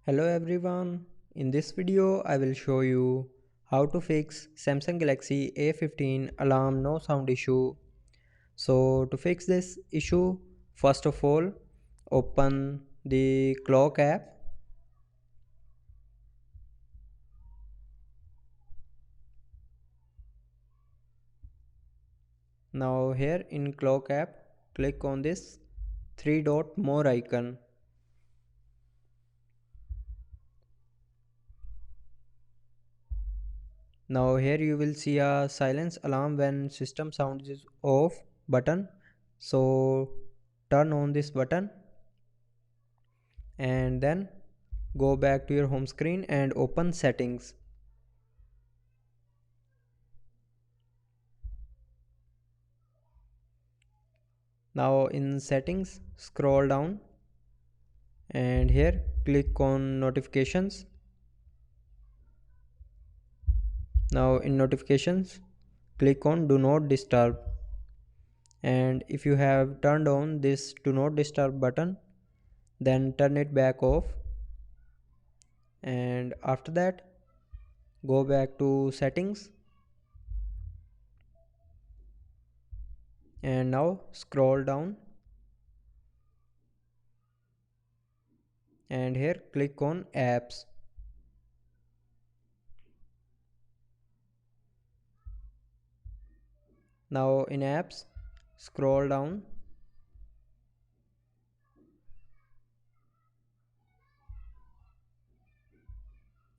Hello everyone, in this video I will show you how to fix Samsung Galaxy A15 alarm no sound issue. So to fix this issue, first of all open the clock app. Now here in clock app, click on this three dot more icon. Now here you will see a silence alarm when system sound is off button. So turn on this button and then go back to your home screen and open settings. Now in settings scroll down and here click on notifications. Now in notifications click on do not disturb, and if you have turned on this do not disturb button then turn it back off, and after that go back to settings and now scroll down and here click on apps. Now in apps scroll down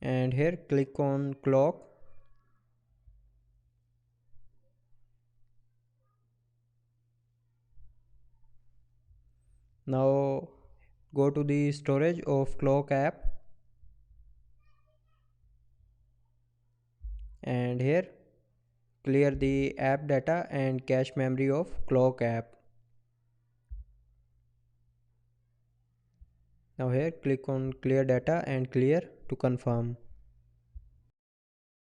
and here click on clock. Now go to the storage of clock app and here clear the app data and cache memory of clock app. Now here click on clear data and clear to confirm.